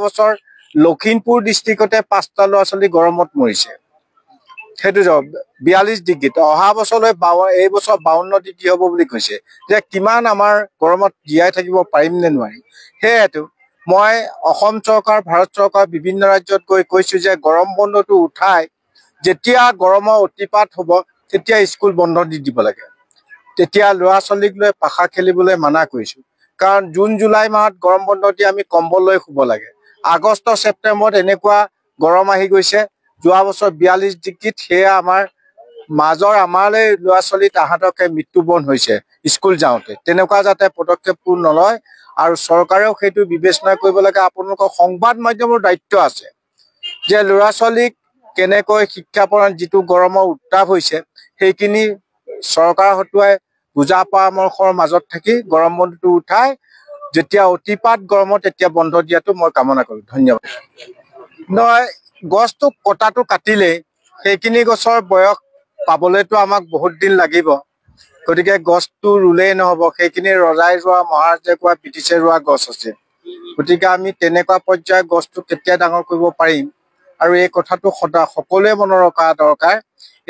বছৰ লখিমপুৰ ডিষ্ট্ৰিক্টতে 5টা ল'ৰা ছোৱালী গৰমত মৰিছে সেইটো 42 ডিগ্ৰীত অহা বছৰলৈ এই বছৰ 52 ডিগ্ৰী হ'ব বুলি কৈছে যে কিমান আমাৰ গৰমত জীয়াই থাকিব পাৰিম নে নোৱাৰি হেতু মই অসম চৰকাৰ ভাৰত চৰকাৰ বিভিন্ন ৰাজ্যত গৈ কৈছো যে গৰম বন্ধটো উঠাই যেতিয়া গৰমৰ অতিপাত হ'ব তেতিয়া স্কুল বন্ধ দি দিব লাগে তেতিয়া ল'ৰা ছোৱালীক লৈ পাখা খেলিবলৈ মানা কৰিছো কাৰণ জুন জুলাই মাহত গৰম বন্ধ দি আমি কম্বল লৈ শুব লাগে আগষ্ট ছেপ্টেম্বৰত এনেকুৱা গৰম আহি গৈছে যোৱা বছৰ 42 ডিগ্ৰীত সেয়া আমাৰ মাজৰ আমালৈ ল'ৰা ছোৱালী তাহাঁতকে মৃত্যুবৰণ হৈছে স্কুল যাওঁতে তেনেকুৱা যাতে পদক্ষেপবোৰ নলয় আৰু চৰকাৰেও সেইটো বিবেচনা কৰিব লাগে আপোনালোকৰ সংবাদ মাধ্যমৰ দায়িত্ব আছে যে ল'ৰা ছোৱালীক কেনেকৈ শিক্ষা প্ৰদান যিটো গৰমৰ উত্তাপ হৈছে সেইখিনি চৰকাৰ হতুৱাই বুজা পৰামৰ্শৰ মাজত থাকি গৰম বন্ধটো উঠাই যেতিয়া অতিপাত গৰমত তেতিয়া বন্ধ দিয়াটো মই কামনা কৰোঁ ধন্যবাদ নহয় গছটো কটাটো কাটিলেই সেইখিনি গছৰ বয়স পাবলৈতো আমাক বহুত দিন লাগিব গতিকে গছটো ৰুলেই নহ'ব সেইখিনি ৰজাই ৰোৱা মহাৰাজে কোৱা ব্ৰিটিছে ৰোৱা গছ আছে গতিকে আমি তেনেকুৱা পৰ্যায়ৰ গছটো কেতিয়া ডাঙৰ কৰিব পাৰিম আৰু এই কথাটো সদা সকলোৱে মনত ৰখা দৰকাৰ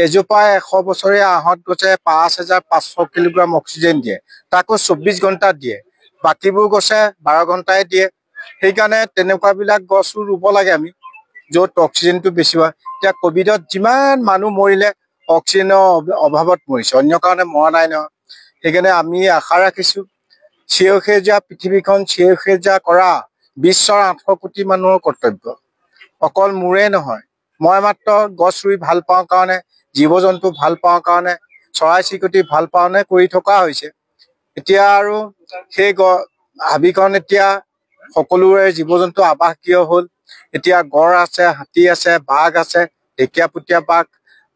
এজোপা 100 বছৰীয়া আহঁত গছে 5500 কিলোগ্ৰাম অক্সিজেন দিয়ে তাকো 24 ঘণ্টা দিয়ে বাকিবোৰ গছে 12 ঘণ্টাই দিয়ে সেইকাৰণে তেনেকুৱাবিলাক গছো ৰুব লাগে আমি য'ত অক্সিজেনটো বেছি হয় এতিয়া কোভিডত যিমান মানুহ মৰিলে অক্সিজেনৰ অভাৱত মৰিছে অন্য কাৰণে মৰা নাই নহয় সেইকাৰণে আমি আশা ৰাখিছোঁ সেউজীয়া পৃথিৱীখন সেউজীয়া কৰা বিশ্বৰ 800 কোটি মানুহৰ কৰ্তব্য অকল মোৰে নহয় মই মাত্ৰ গছ ৰুই ভাল পাওঁ কাৰণে জীৱ জন্তু ভাল পাওঁ কাৰণে চৰাই চিৰিকটি ভাল পাওঁনে কৰি থকা হৈছে এতিয়া আৰু সেই হাবিখন এতিয়া সকলোৰে জীৱ জন্তু আৱাসগৃহ হ'ল এতিয়া গড় আছে হাতী আছে বাঘ আছে ঢেকীয়াপতীয়া বাঘ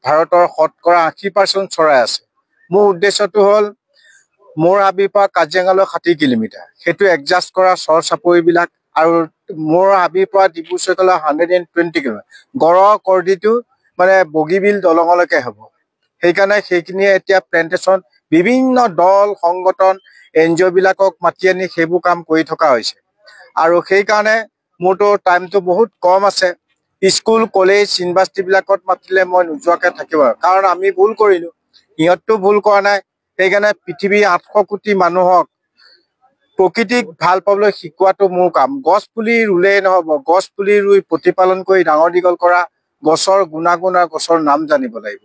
ভাৰতৰ শতকৰা 80% চৰাই আছে মোৰ উদ্দেশ্যটো হ'ল মোৰ হাবিৰ পৰা কাজিৰঙালৈ 60 কিলোমিটাৰ সেইটো এডজাষ্ট কৰা চৰ চাপৰিবিলাক আৰু মোৰ হাবিৰ পৰা ডিব্ৰু চৈখোলা 120 কিলোমিটাৰ গড়ৰ কৰ্দিটো মানে বগীবিল দলঙলৈকে হ'ব সেইকাৰণে সেইখিনিয়ে এতিয়া প্লেন্টেশ্যন বিভিন্ন দল সংগঠন NGO বিলাকক মাতি আনি সেইবোৰ কাম কৰি থকা হৈছে আৰু সেইকাৰণে মোৰতো টাইমটো বহুত কম আছে স্কুল কলেজ ইউনিভাৰ্চিটিবিলাকত মাতিলে মই নোযোৱাকৈ থাকিব কাৰণ আমি ভুল কৰিলোঁ সিহঁতটো ভুল কৰা নাই সেইকাৰণে পৃথিৱীৰ 800 কোটি মানুহক প্ৰকৃতিক ভাল পাবলৈ শিকোৱাটো মোৰ কাম গছ পুলি ৰুলেই নহ'ব গছ পুলি ৰুই প্ৰতিপালন কৰি ডাঙৰ দীঘল কৰা গছৰ গুণাগুণ আৰু গছৰ নাম জানিব লাগিব